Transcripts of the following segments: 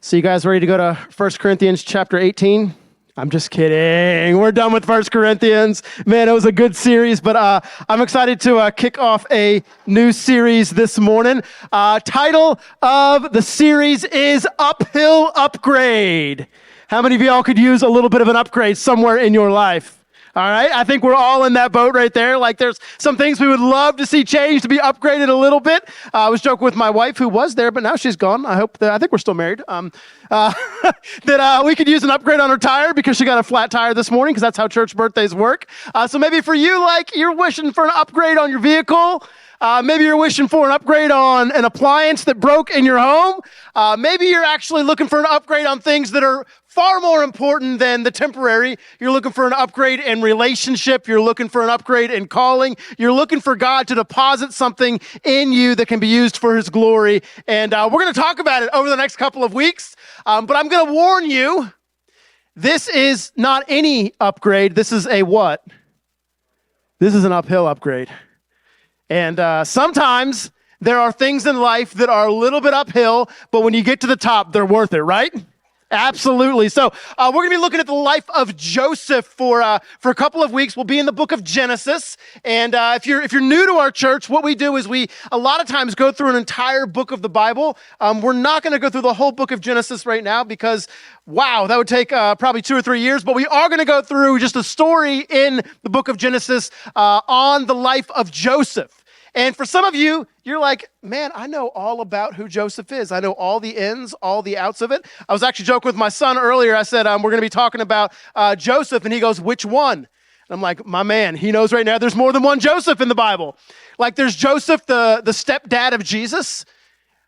So you guys ready to go to 1 Corinthians chapter 18? I'm just kidding. We're done with 1 Corinthians. Man, it was a good series, but I'm excited to kick off a new series this morning. Title of the series is Uphill Upgrade. How many of y'all could use a little bit of an upgrade somewhere in your life? All right, I think we're all in that boat right there. Like there's some things we would love to see change, to be upgraded a little bit. I was joking with my wife who was there, but now she's gone. I think we're still married. That we could use an upgrade on her tire because she got a flat tire this morning because that's how church birthdays work. So maybe for you, like you're wishing for an upgrade on your vehicle. Maybe you're wishing for an upgrade on an appliance that broke in your home. Maybe you're actually looking for an upgrade on things that are far more important than the temporary. You're looking for an upgrade in relationship. You're looking for an upgrade in calling. You're looking for God to deposit something in you that can be used for His glory. And we're going to talk about it over the next couple of weeks. But I'm going to warn you, this is not any upgrade. This is a what? This is an uphill upgrade. And sometimes there are things in life that are a little bit uphill, but when you get to the top, they're worth it, right? Absolutely. So we're going to be looking at the life of Joseph for a couple of weeks. We'll be in the book of Genesis. And if you're new to our church, what we do is we a lot of times go through an entire book of the Bible. We're not going to go through the whole book of Genesis right now because, wow, that would take probably 2 or 3 years. But we are going to go through just a story in the book of Genesis on the life of Joseph. And for some of you, you're like, man, I know all about who Joseph is. I know all the ins, all the outs of it. I was actually joking with my son earlier. I said, we're going to be talking about Joseph. And he goes, which one? And I'm like, my man, he knows right now there's more than one Joseph in the Bible. Like there's Joseph, the stepdad of Jesus.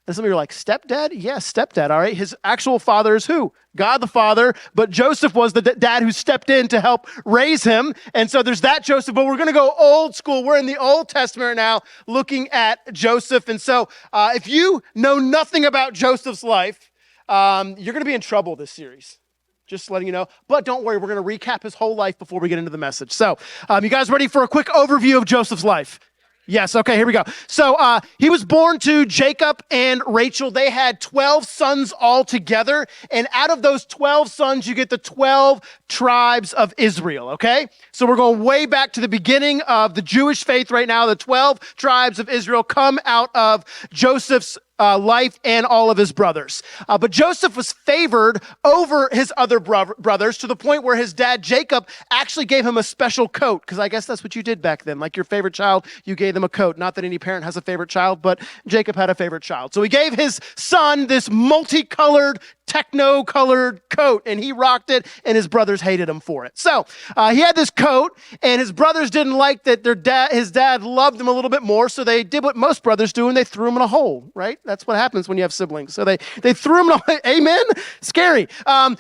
And some of you are like, stepdad? Yes, stepdad, all right. His actual father is who? God the Father, but Joseph was the dad who stepped in to help raise him. And so there's that Joseph, but we're going to go old school. We're in the Old Testament now looking at Joseph. And so if you know nothing about Joseph's life, you're going to be in trouble this series. Just letting you know. But don't worry, we're going to recap his whole life before we get into the message. So you guys ready for a quick overview of Joseph's life? Yes, okay, here we go. So he was born to Jacob and Rachel. They had 12 sons altogether. And out of those 12 sons, you get the 12 tribes of Israel, okay? So we're going way back to the beginning of the Jewish faith right now. The 12 tribes of Israel come out of Joseph's life and all of his brothers. But Joseph was favored over his other brothers to the point where his dad, Jacob, actually gave him a special coat, because I guess that's what you did back then. Like your favorite child, you gave them a coat. Not that any parent has a favorite child, but Jacob had a favorite child. So he gave his son this multicolored, techno-colored coat, and he rocked it, and his brothers hated him for it. So he had this coat, and his brothers didn't like that his dad loved him a little bit more, so they did what most brothers do, and they threw him in a hole, right? That's what happens when you have siblings. So they threw him in a hole. Amen? Scary.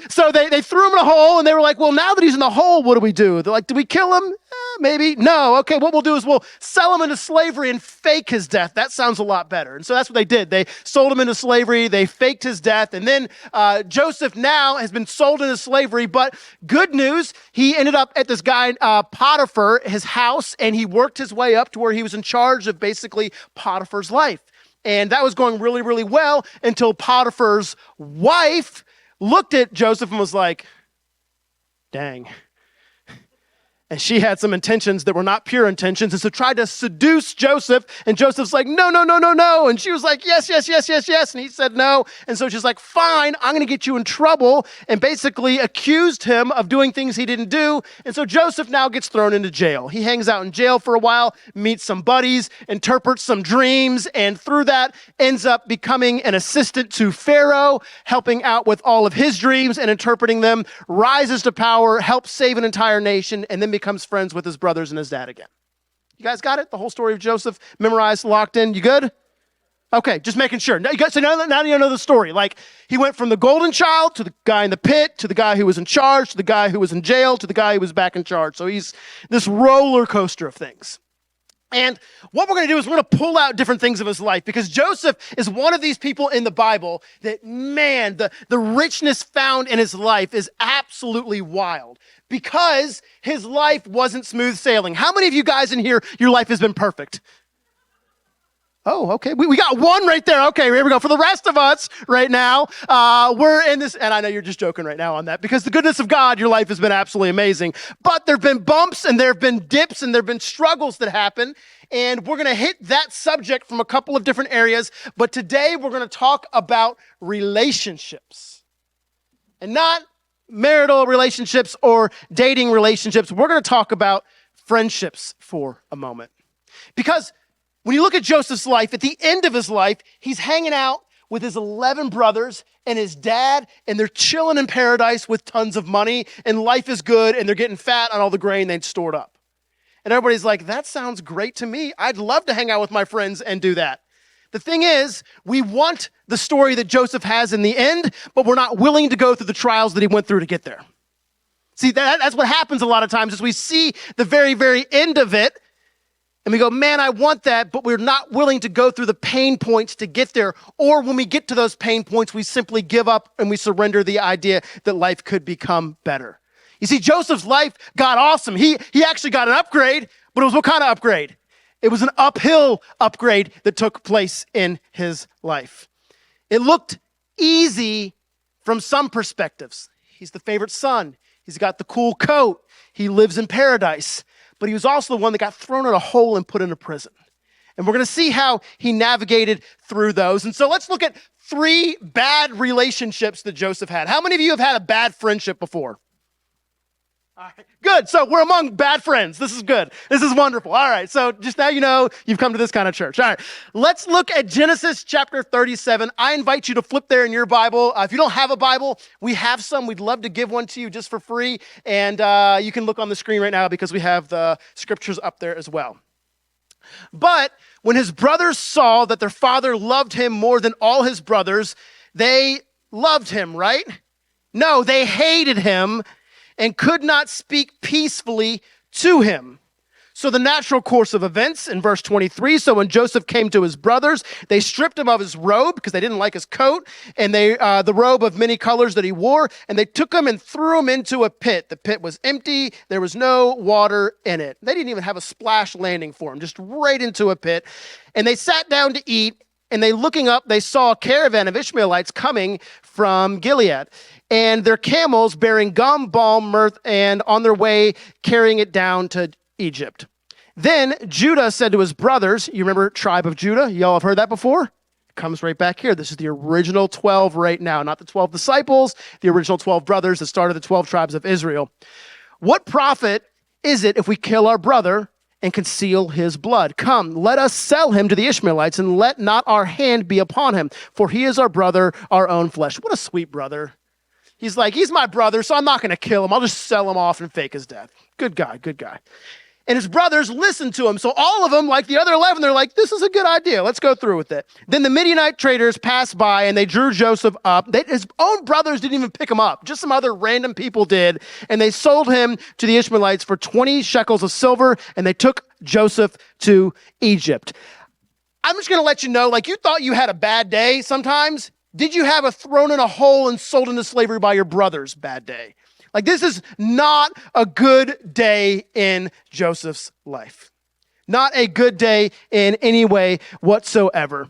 So they threw him in a hole, and they were like, well, now that he's in the hole, what do we do? They're like, do we kill him? Maybe. No. Okay, what we'll do is we'll sell him into slavery and fake his death. That sounds a lot better. And so that's what they did. They sold him into slavery. They faked his death. And then Joseph now has been sold into slavery. But good news, he ended up at this guy, Potiphar, his house, and he worked his way up to where he was in charge of basically Potiphar's life. And that was going really, really well until Potiphar's wife looked at Joseph and was like, dang. And she had some intentions that were not pure intentions, and so tried to seduce Joseph, and Joseph's like, no, no, no, no, no. And she was like, yes, yes, yes, yes, yes. And he said no. And so she's like, fine, I'm going to get you in trouble, and basically accused him of doing things he didn't do. And so Joseph now gets thrown into jail. He hangs out in jail for a while, meets some buddies, interprets some dreams, and through that ends up becoming an assistant to Pharaoh, helping out with all of his dreams and interpreting them, rises to power, helps save an entire nation, and then becomes friends with his brothers and his dad again. You guys got it? The whole story of Joseph memorized, locked in? You good? Okay, just making sure. Now you know the story. Like, he went from the golden child to the guy in the pit, to the guy who was in charge, to the guy who was in jail, to the guy who was back in charge. So he's this roller coaster of things. And what we're going to do is we're going to pull out different things of his life, because Joseph is one of these people in the Bible that, man, the richness found in his life is absolutely wild, because his life wasn't smooth sailing. How many of you guys in here, your life has been perfect? Oh, okay. We got one right there. Okay, here we go. For the rest of us right now, we're in this, and I know you're just joking right now on that, because the goodness of God, your life has been absolutely amazing. But there have been bumps, and there have been dips, and there have been struggles that happen, and we're going to hit that subject from a couple of different areas. But today, we're going to talk about relationships, and not marital relationships or dating relationships. We're going to talk about friendships for a moment. Because when you look at Joseph's life, at the end of his life, he's hanging out with his 11 brothers and his dad, and they're chilling in paradise with tons of money, and life is good, and they're getting fat on all the grain they'd stored up. And everybody's like, that sounds great to me. I'd love to hang out with my friends and do that. The thing is, we want the story that Joseph has in the end, but we're not willing to go through the trials that he went through to get there. See, that's what happens a lot of times, is we see the very, very end of it, and we go, man, I want that, but we're not willing to go through the pain points to get there. Or when we get to those pain points, we simply give up and we surrender the idea that life could become better. You see, Joseph's life got awesome. He actually got an upgrade, but it was what kind of upgrade? It was an uphill upgrade that took place in his life. It looked easy from some perspectives. He's the favorite son. He's got the cool coat. He lives in paradise. But he was also the one that got thrown in a hole and put into prison. And we're going to see how he navigated through those. And so let's look at 3 bad relationships that Joseph had. How many of you have had a bad friendship before? All right, good. So we're among bad friends. This is good. This is wonderful. All right, so just now you know you've come to this kind of church. All right, let's look at Genesis chapter 37. I invite you to flip there in your Bible. If you don't have a Bible, we have some. We'd love to give one to you just for free. And you can look on the screen right now because we have the scriptures up there as well. But when his brothers saw that their father loved him more than all his brothers, they loved him, right? No, they hated him and could not speak peacefully to him. So the natural course of events in verse 23, so when Joseph came to his brothers, they stripped him of his robe because they didn't like his coat, and the robe of many colors that he wore, and they took him and threw him into a pit. The pit was empty. There was no water in it. They didn't even have a splash landing for him, just right into a pit. And they sat down to eat, and looking up, they saw a caravan of Ishmaelites coming from Gilead, and their camels bearing gum, balm, myrrh, and on their way carrying it down to Egypt. Then Judah said to his brothers, you remember tribe of Judah? Y'all have heard that before? It comes right back here. This is the original 12 right now, not the 12 disciples, the original 12 brothers that started the 12 tribes of Israel. What profit is it if we kill our brother and conceal his blood? Come, let us sell him to the Ishmaelites, and let not our hand be upon him, for he is our brother, our own flesh. What a sweet brother. He's like, he's my brother, so I'm not going to kill him. I'll just sell him off and fake his death. Good guy, good guy. And his brothers listened to him. So all of them, like the other 11, they're like, this is a good idea. Let's go through with it. Then the Midianite traders passed by, and they drew Joseph up. His own brothers didn't even pick him up. Just some other random people did. And they sold him to the Ishmaelites for 20 shekels of silver, and they took Joseph to Egypt. I'm just going to let you know, like you thought you had a bad day sometimes. Did you have a thrown in a hole and sold into slavery by your brothers bad day? Like this is not a good day in Joseph's life. Not a good day in any way whatsoever.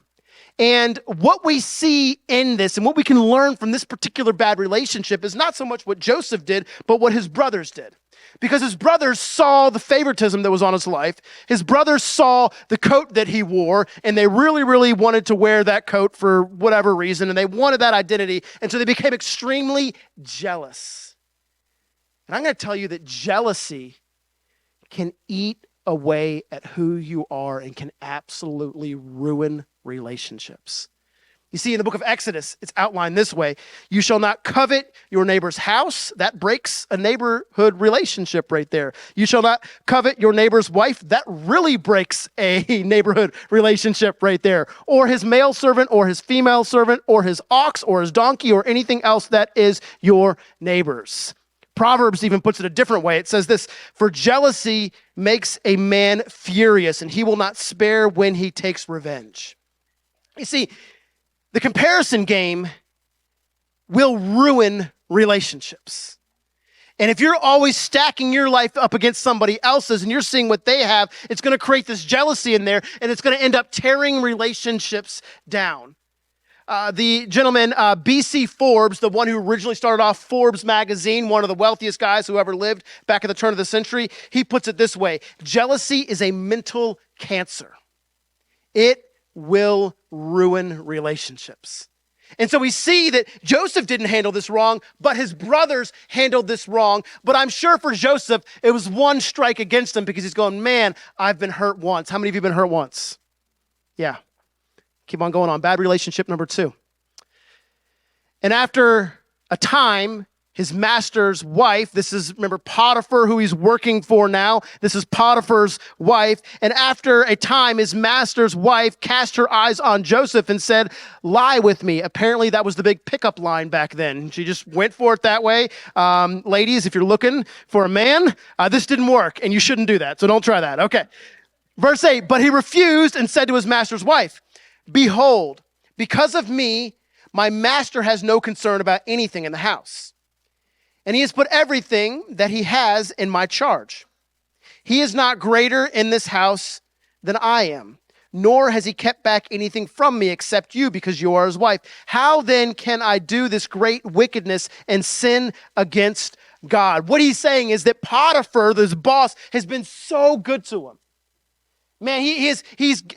And what we see in this and what we can learn from this particular bad relationship is not so much what Joseph did, but what his brothers did. Because his brothers saw the favoritism that was on his life. His brothers saw the coat that he wore, and they really, really wanted to wear that coat for whatever reason, and they wanted that identity, and so they became extremely jealous. And I'm going to tell you that jealousy can eat away at who you are and can absolutely ruin relationships. You see, in the book of Exodus, it's outlined this way. You shall not covet your neighbor's house. That breaks a neighborhood relationship right there. You shall not covet your neighbor's wife. That really breaks a neighborhood relationship right there. Or his male servant, or his female servant, or his ox, or his donkey, or anything else that is your neighbor's. Proverbs even puts it a different way. It says this, for jealousy makes a man furious, and he will not spare when he takes revenge. You see, the comparison game will ruin relationships. And if you're always stacking your life up against somebody else's and you're seeing what they have, it's going to create this jealousy in there, and it's going to end up tearing relationships down. The gentleman, B.C. Forbes, the one who originally started off Forbes magazine, one of the wealthiest guys who ever lived back at the turn of the century, he puts it this way: jealousy is a mental cancer. It will ruin relationships. And so we see that Joseph didn't handle this wrong, but his brothers handled this wrong. But I'm sure for Joseph, it was one strike against him because he's going, man, I've been hurt once. How many of you have been hurt once? Yeah. Keep on going on. Bad relationship number 2. And after a time, his master's wife, this is, remember, Potiphar, who he's working for now. This is Potiphar's wife. And after a time, his master's wife cast her eyes on Joseph and said, lie with me. Apparently, that was the big pickup line back then. She just went for it that way. Ladies, if you're looking for a man, this didn't work, and you shouldn't do that. So don't try that. Okay. Verse 8, but he refused and said to his master's wife, behold, because of me, my master has no concern about anything in the house. And he has put everything that he has in my charge. He is not greater in this house than I am, nor has he kept back anything from me except you, because you are his wife. How then can I do this great wickedness and sin against God? What he's saying is that Potiphar, this boss, has been so good to him. Man, he's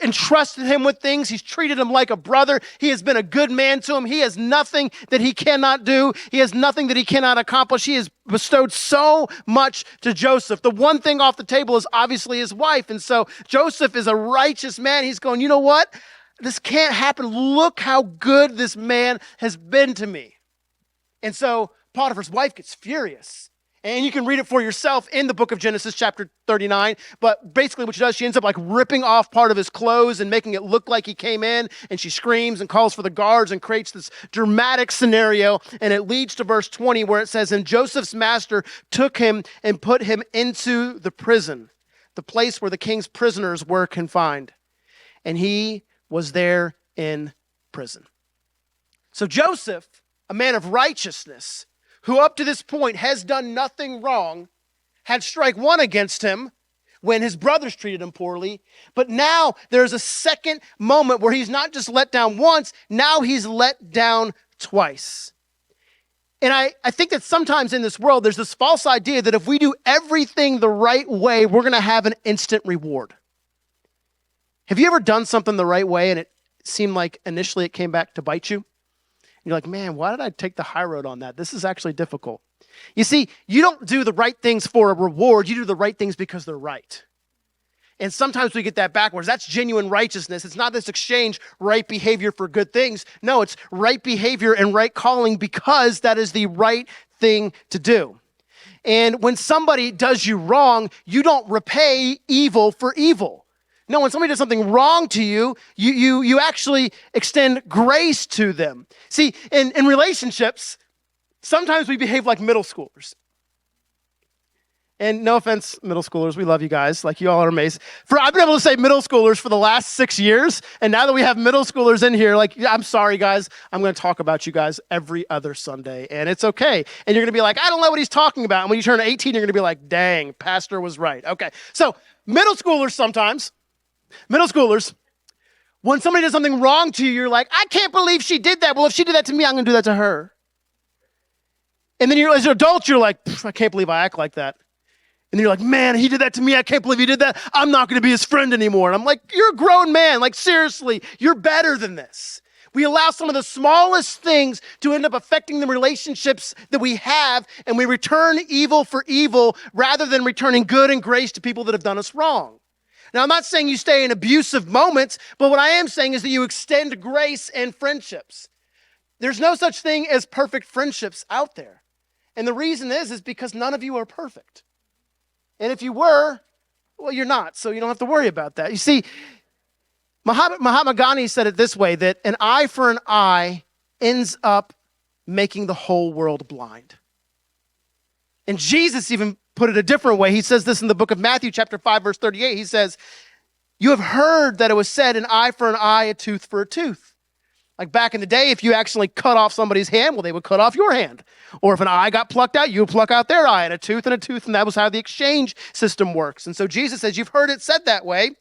entrusted him with things. He's treated him like a brother. He has been a good man to him. He has nothing that he cannot do. He has nothing that he cannot accomplish. He has bestowed so much to Joseph. The one thing off the table is obviously his wife. And so Joseph is a righteous man. He's going, you know what? This can't happen. Look how good this man has been to me. And so Potiphar's wife gets furious. And you can read it for yourself in the book of Genesis chapter 39. But basically what she does, she ends up like ripping off part of his clothes and making it look like he came in. And she screams and calls for the guards and creates this dramatic scenario. And it leads to verse 20 where it says, and Joseph's master took him and put him into the prison, the place where the king's prisoners were confined. And he was there in prison. So Joseph, a man of righteousness, who up to this point has done nothing wrong, had strike one against him when his brothers treated him poorly. But now there's a second moment where he's not just let down once, now he's let down twice. And I think that sometimes in this world, there's this false idea that if we do everything the right way, we're going to have an instant reward. Have you ever done something the right way and it seemed like initially it came back to bite you? You're like, man, why did I take the high road on that? This is actually difficult. You see, you don't do the right things for a reward. You do the right things because they're right. And sometimes we get that backwards. That's genuine righteousness. It's not this exchange, right behavior for good things. No, it's right behavior and right calling because that is the right thing to do. And when somebody does you wrong, you don't repay evil for evil. No, when somebody does something wrong to you, you actually extend grace to them. See, in relationships, sometimes we behave like middle schoolers. And no offense, middle schoolers, we love you guys. Like, you all are amazing. I've been able to say middle schoolers for the last 6 years, and now that we have middle schoolers in here, like, I'm sorry, guys, I'm going to talk about you guys every other Sunday, and it's okay. And you're going to be like, I don't know what he's talking about. And when you turn 18, you're going to be like, dang, pastor was right. Okay, so middle schoolers, when somebody does something wrong to you, you're like, I can't believe she did that. Well, if she did that to me, I'm going to do that to her. And then as an adult, you're like, I can't believe I act like that. And then you're like, man, he did that to me. I can't believe he did that. I'm not going to be his friend anymore. And I'm like, you're a grown man. Like, seriously, you're better than this. We allow some of the smallest things to end up affecting the relationships that we have, and we return evil for evil rather than returning good and grace to people that have done us wrong. Now, I'm not saying you stay in abusive moments, but what I am saying is that you extend grace and friendships. There's no such thing as perfect friendships out there. And the reason is because none of you are perfect. And if you were, well, you're not, so you don't have to worry about that. You see, Mahatma Gandhi said it this way, that an eye for an eye ends up making the whole world blind. And Jesus even put it a different way. He says this in the book of Matthew, chapter 5, verse 38. He says, you have heard that it was said, an eye for an eye, a tooth for a tooth. Like back in the day, if you accidentally cut off somebody's hand, well, they would cut off your hand. Or if an eye got plucked out, you would pluck out their eye, and a tooth, and that was how the exchange system works. And so Jesus says, you've heard it said that way.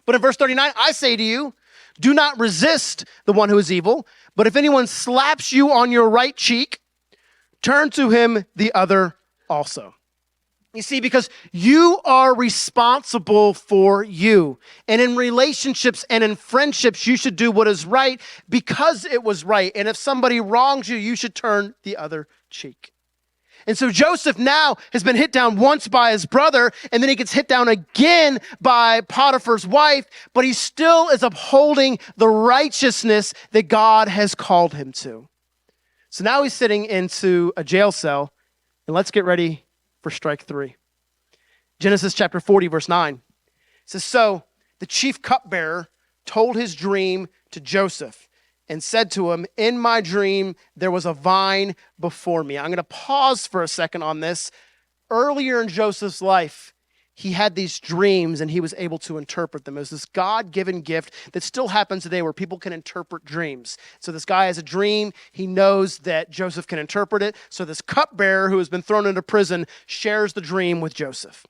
But in verse 39, I say to you, do not resist the one who is evil, but if anyone slaps you on your right cheek, turn to him the other also. You see, because you are responsible for you. And in relationships and in friendships, you should do what is right because it was right. And if somebody wrongs you, you should turn the other cheek. And so Joseph now has been hit down once by his brother, and then he gets hit down again by Potiphar's wife, but he still is upholding the righteousness that God has called him to. So now he's sitting into a jail cell, and let's get ready for strike 3. Genesis chapter 40, verse 9. It says, so the chief cupbearer told his dream to Joseph and said to him, in my dream, there was a vine before me. I'm going to pause for a second on this. Earlier in Joseph's life, he had these dreams and he was able to interpret them. It was this God-given gift that still happens today where people can interpret dreams. So this guy has a dream. He knows that Joseph can interpret it. So this cupbearer who has been thrown into prison shares the dream with Joseph.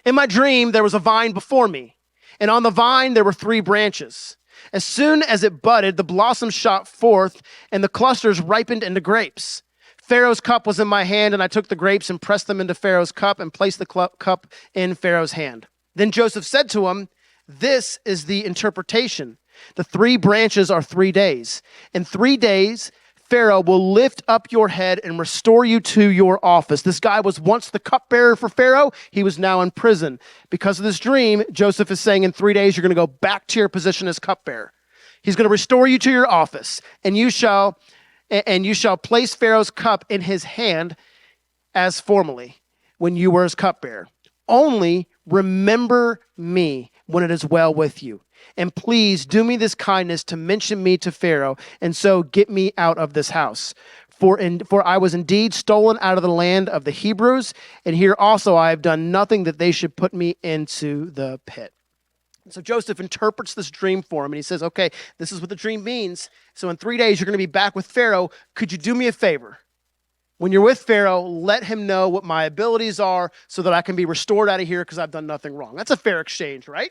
In my dream, there was a vine before me, and on the vine there were 3 branches. As soon as it budded, the blossoms shot forth, and the clusters ripened into grapes. Pharaoh's cup was in my hand, and I took the grapes and pressed them into Pharaoh's cup and placed the cup in Pharaoh's hand. Then Joseph said to him, this is the interpretation. The 3 branches are 3 days. In 3 days, Pharaoh will lift up your head and restore you to your office. This guy was once the cupbearer for Pharaoh. He was now in prison. Because of this dream, Joseph is saying in 3 days, you're going to go back to your position as cupbearer. He's going to restore you to your office, and you shall place Pharaoh's cup in his hand as formerly when you were his cupbearer. Only remember me when it is well with you. And please do me this kindness to mention me to Pharaoh, and so get me out of this house. For I was indeed stolen out of the land of the Hebrews, and here also I have done nothing that they should put me into the pit. So Joseph interprets this dream for him, and he says, okay, this is what the dream means. So in 3 days, you're going to be back with Pharaoh. Could you do me a favor? When you're with Pharaoh, let him know what my abilities are so that I can be restored out of here because I've done nothing wrong. That's a fair exchange, right?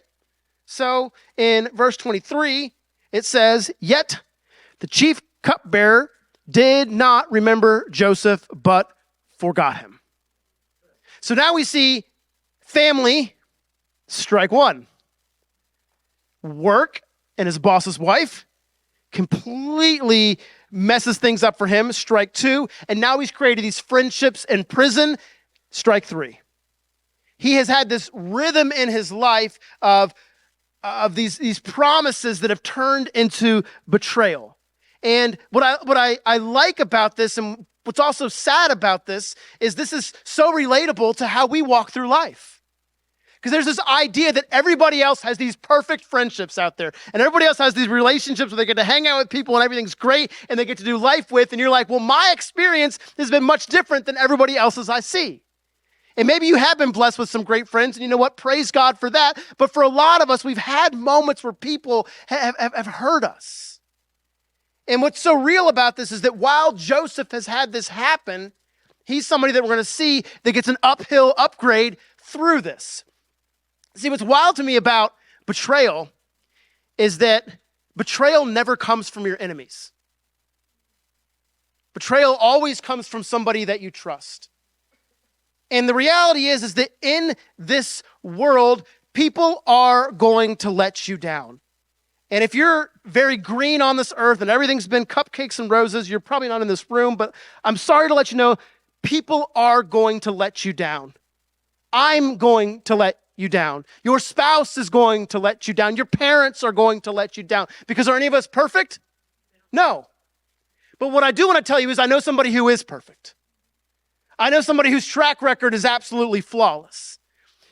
So in verse 23, it says, yet the chief cupbearer did not remember Joseph, but forgot him. So now we see family, strike 1. Work and his boss's wife completely messes things up for him, strike 2. And now he's created these friendships in prison, strike 3. He has had this rhythm in his life of these promises that have turned into betrayal. And what I like about this, and what's also sad about this is so relatable to how we walk through life. Because there's this idea that everybody else has these perfect friendships out there, and everybody else has these relationships where they get to hang out with people and everything's great and they get to do life with, and you're like, well, my experience has been much different than everybody else's I see. And maybe you have been blessed with some great friends, and you know what? Praise God for that. But for a lot of us, we've had moments where people have hurt us. And what's so real about this is that while Joseph has had this happen, he's somebody that we're going to see that gets an uphill upgrade through this. See, what's wild to me about betrayal is that betrayal never comes from your enemies. Betrayal always comes from somebody that you trust. And the reality is that in this world, people are going to let you down. And if you're very green on this earth and everything's been cupcakes and roses, you're probably not in this room, but I'm sorry to let you know, people are going to let you down. I'm going to let you down. Your spouse is going to let you down. Your parents are going to let you down. Because are any of us perfect? No. But what I do want to tell you is I know somebody who is perfect. I know somebody whose track record is absolutely flawless.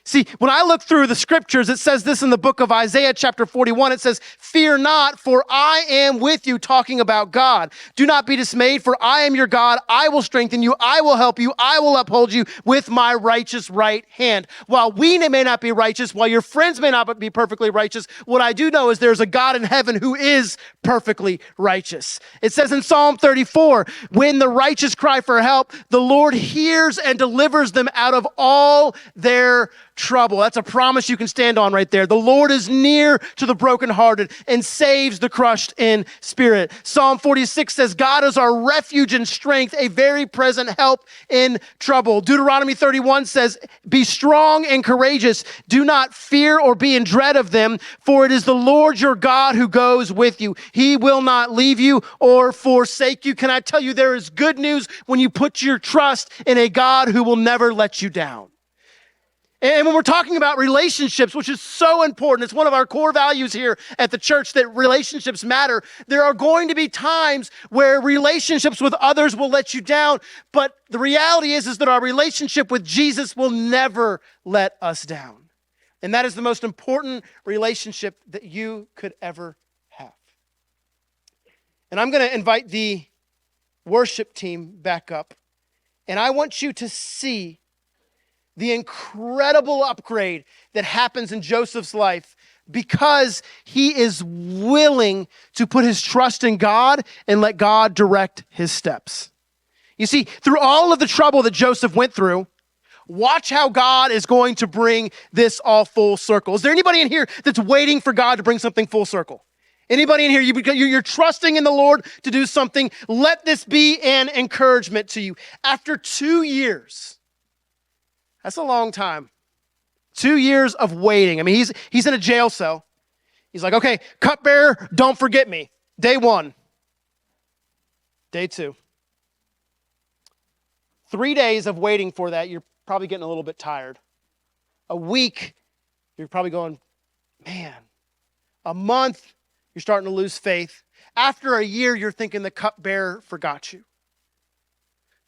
See, when I look through the scriptures, it says this in the book of Isaiah chapter 41. It says, fear not, for I am with you, talking about God. Do not be dismayed, for I am your God. I will strengthen you. I will help you. I will uphold you with my righteous right hand. While we may not be righteous, while your friends may not be perfectly righteous, what I do know is there's a God in heaven who is perfectly righteous. It says in Psalm 34, when the righteous cry for help, the Lord hears and delivers them out of all their trouble. That's a promise you can stand on right there. The Lord is near to the brokenhearted and saves the crushed in spirit. Psalm 46 says, God is our refuge and strength, a very present help in trouble. Deuteronomy 31 says, be strong and courageous. Do not fear or be in dread of them, for it is the Lord your God who goes with you. He will not leave you or forsake you. Can I tell you, there is good news when you put your trust in a God who will never let you down. And when we're talking about relationships, which is so important, it's one of our core values here at the church that relationships matter. There are going to be times where relationships with others will let you down, but the reality is that our relationship with Jesus will never let us down. And that is the most important relationship that you could ever have. And I'm going to invite the worship team back up, and I want you to see the incredible upgrade that happens in Joseph's life because he is willing to put his trust in God and let God direct his steps. You see, through all of the trouble that Joseph went through, watch how God is going to bring this all full circle. Is there anybody in here that's waiting for God to bring something full circle? Anybody in here, you're trusting in the Lord to do something? Let this be an encouragement to you. After 2 years, that's a long time. 2 years of waiting. I mean, he's in a jail cell. He's like, okay, cupbearer, don't forget me. Day 1. Day 2. 3 days of waiting for that, you're probably getting a little bit tired. A week, you're probably going, man. A month, you're starting to lose faith. After a year, you're thinking the cupbearer forgot you.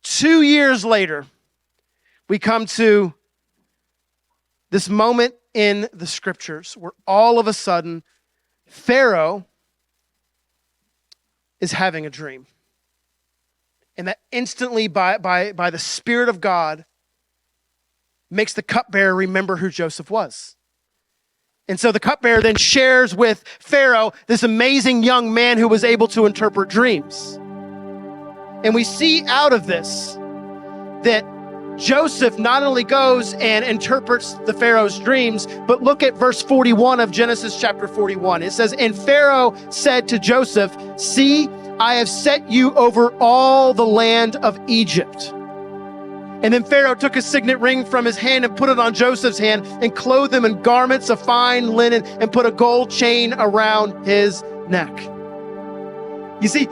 2 years later, we come to this moment in the scriptures where all of a sudden Pharaoh is having a dream. And that instantly by the Spirit of God makes the cupbearer remember who Joseph was. And so the cupbearer then shares with Pharaoh this amazing young man who was able to interpret dreams. And we see out of this that Joseph not only goes and interprets the Pharaoh's dreams, but look at verse 41 of Genesis chapter 41. It says, and Pharaoh said to Joseph, see, I have set you over all the land of Egypt. And then Pharaoh took a signet ring from his hand and put it on Joseph's hand and clothed him in garments of fine linen and put a gold chain around his neck. You see,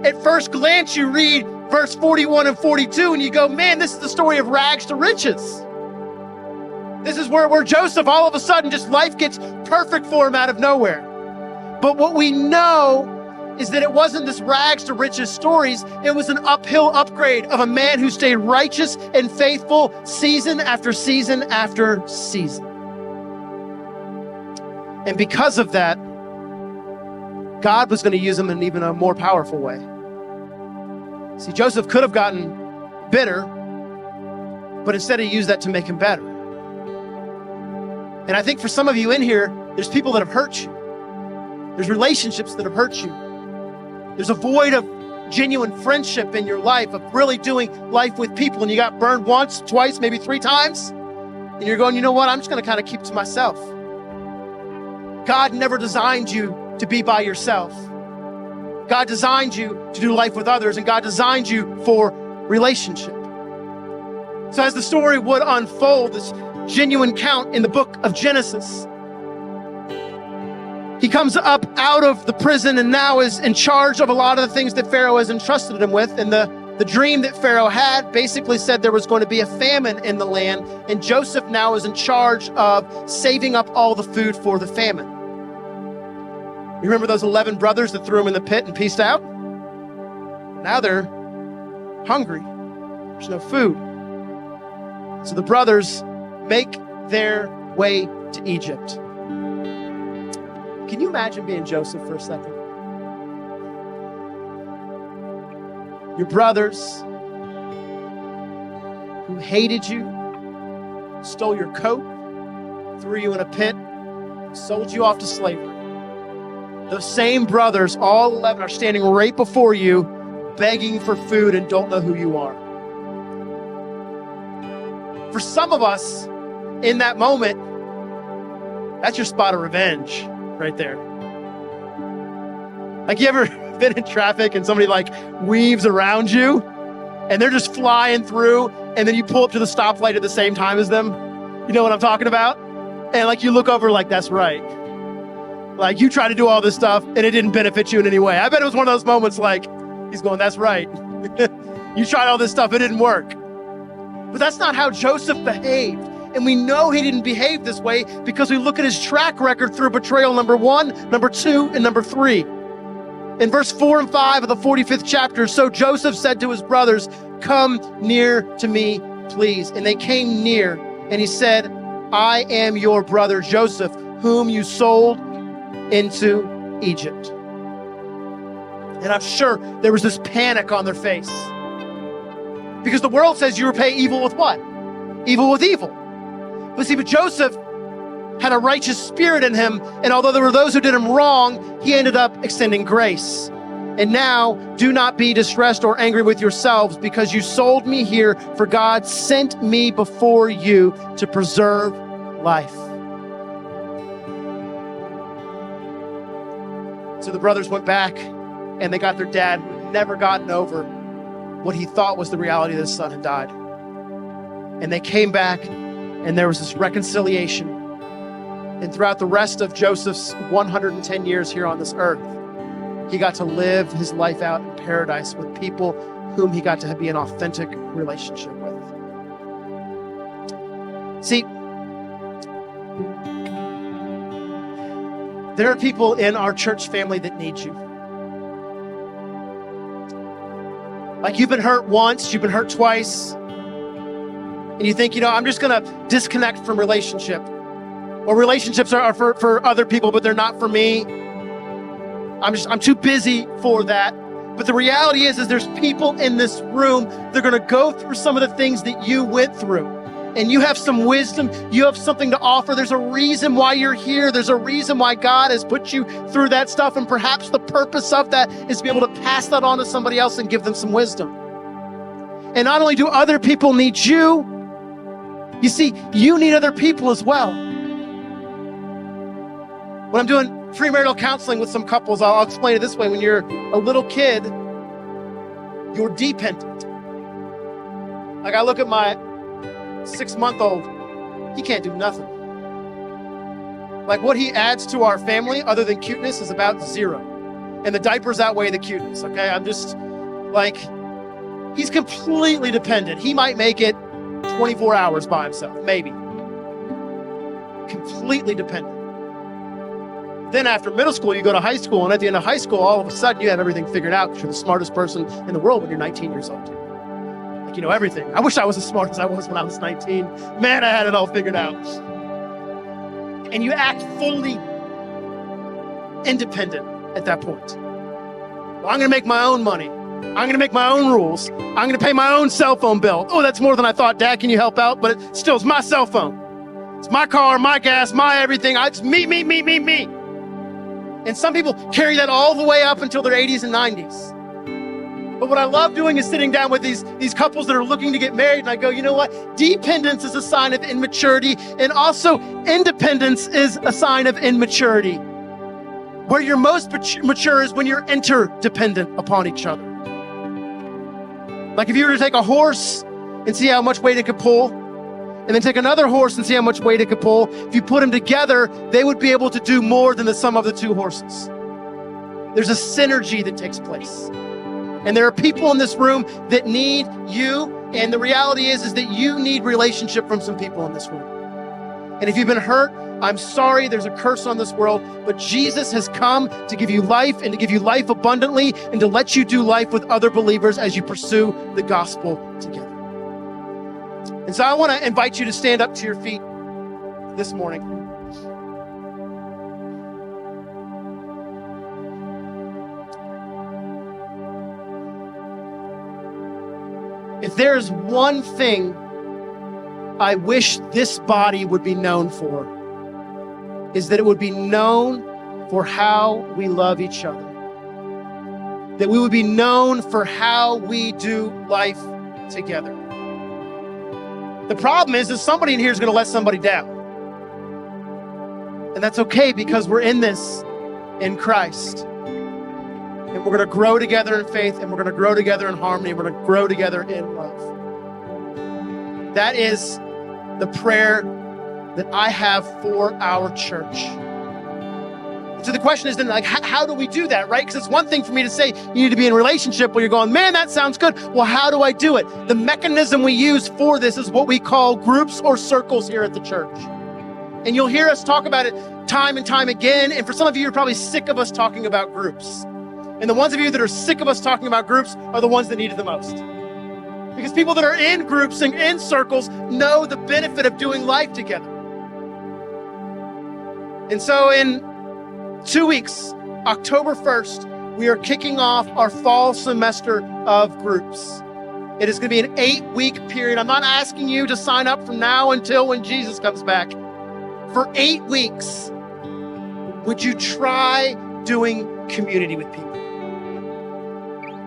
at first glance, you read verse 41 and 42, and you go, man, this is the story of rags to riches. This is where Joseph, all of a sudden, just life gets perfect for him out of nowhere. But what we know is that it wasn't this rags to riches stories. It was an uphill upgrade of a man who stayed righteous and faithful season after season after season. And because of that, God was going to use him in even a more powerful way. See, Joseph could have gotten bitter, but instead he used that to make him better. And I think for some of you in here, there's people that have hurt you. There's relationships that have hurt you. There's a void of genuine friendship in your life, of really doing life with people, and you got burned once, twice, maybe 3 times, and you're going, you know what, I'm just going to kind of keep to myself. God never designed you to be by yourself. God designed you to do life with others, and God designed you for relationship. So as the story would unfold, this genuine count in the book of Genesis, he comes up out of the prison and now is in charge of a lot of the things that Pharaoh has entrusted him with. And the dream that Pharaoh had basically said there was going to be a famine in the land, and Joseph now is in charge of saving up all the food for the famine. You remember those 11 brothers that threw him in the pit and pieced out? Now they're hungry. There's no food. So the brothers make their way to Egypt. Can you imagine being Joseph for a second? Your brothers who hated you, stole your coat, threw you in a pit, sold you off to slavery. Those same brothers, all 11, are standing right before you, begging for food and don't know who you are. For some of us, in that moment, that's your spot of revenge right there. Like, you ever been in traffic and somebody like weaves around you and they're just flying through, and then you pull up to the stoplight at the same time as them? You know what I'm talking about? And like, you look over like, that's right. Like, you try to do all this stuff and it didn't benefit you in any way. I bet it was one of those moments like, he's going, that's right. You tried all this stuff, it didn't work. But that's not how Joseph behaved. And we know he didn't behave this way because we look at his track record through betrayal number 1, number 2, and number 3. In verse 4 and 5 of the 45th chapter, so Joseph said to his brothers, come near to me, please. And they came near, and he said, I am your brother Joseph, whom you sold into Egypt. And I'm sure there was this panic on their face, because the world says you repay evil with what? Evil with evil. But see, Joseph had a righteous spirit in him, and although there were those who did him wrong, he ended up extending grace. And now, do not be distressed or angry with yourselves, because you sold me here, for God sent me before you to preserve life. So the brothers went back, and they got their dad, who had never gotten over what he thought was the reality that his son had died. And they came back, and there was this reconciliation. And throughout the rest of Joseph's 110 years here on this earth, he got to live his life out in paradise with people whom he got to be in authentic relationship with. See, there are people in our church family that need you. Like, you've been hurt once, you've been hurt twice, and you think, I'm just gonna disconnect from relationship. Or relationships are for other people, but they're not for me. I'm too busy for that. But the reality is there's people in this room that are gonna go through some of the things that you went through. And you have some wisdom, you have something to offer. There's a reason why you're here. There's a reason why God has put you through that stuff. And perhaps the purpose of that is to be able to pass that on to somebody else and give them some wisdom. And not only do other people need you, you see, you need other people as well. When I'm doing premarital counseling with some couples, I'll explain it this way. When you're a little kid, you're dependent. Like, I look at my 6-month-old, he can't do nothing. Like, what he adds to our family other than cuteness is about 0. And the diapers outweigh the cuteness, okay? I'm just like, he's completely dependent. He might make it 24 hours by himself, maybe. Completely dependent. Then after middle school, you go to high school, and at the end of high school, all of a sudden you have everything figured out because you're the smartest person in the world when you're 19 years old. Like, you know everything. I wish I was as smart as I was when I was 19. Man, I had it all figured out. And you act fully independent at that point. Well, I'm gonna make my own money. I'm gonna make my own rules. I'm gonna pay my own cell phone bill. Oh, that's more than I thought. Dad, can you help out? But it still is my cell phone. It's my car, my gas, my everything. It's me. And some people carry that all the way up until their 80s and 90s. But what I love doing is sitting down with these couples that are looking to get married, and I go, you know what? Dependence is a sign of immaturity, and also independence is a sign of immaturity. Where you're most mature is when you're interdependent upon each other. Like, if you were to take a horse and see how much weight it could pull, and then take another horse and see how much weight it could pull, if you put them together, they would be able to do more than the sum of the 2 horses. There's a synergy that takes place. And there are people in this room that need you, and the reality is that you need relationship from some people in this room. And if you've been hurt, I'm sorry, there's a curse on this world, but Jesus has come to give you life, and to give you life abundantly, and to let you do life with other believers as you pursue the gospel together. And so I want to invite you to stand up to your feet. this morning. If there's one thing I wish this body would be known for, is that it would be known for how we love each other. That we would be known for how we do life together. The problem is somebody in here is going to let somebody down. And that's okay, because we're in this in Christ. And we're going to grow together in faith, and we're going to grow together in harmony, and we're going to grow together in love. That is the prayer that I have for our church. So the question is then, like, how do we do that, right? Because it's one thing for me to say you need to be in a relationship where you're going, man, that sounds good. Well, how do I do it? The mechanism we use for this is what we call groups or circles here at the church. And you'll hear us talk about it time and time again. And for some of you, you're probably sick of us talking about groups. And the ones of you that are sick of us talking about groups are the ones that need it the most. Because people that are in groups and in circles know the benefit of doing life together. And so in 2 weeks, October 1st, we are kicking off our fall semester of groups. It is going to be an 8-week period. I'm not asking you to sign up from now until when Jesus comes back. For 8 weeks, would you try doing community with people?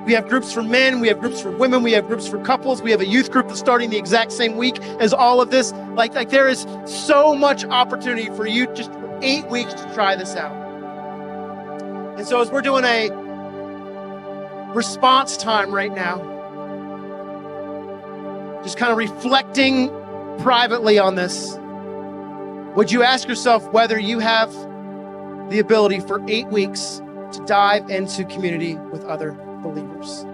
We have groups for men, we have groups for women, we have groups for couples, we have a youth group that's starting the exact same week as all of this. Like there is so much opportunity for you just for 8 weeks to try this out. And so as we're doing a response time right now, just kind of reflecting privately on this, would you ask yourself whether you have the ability for 8 weeks to dive into community with other believers?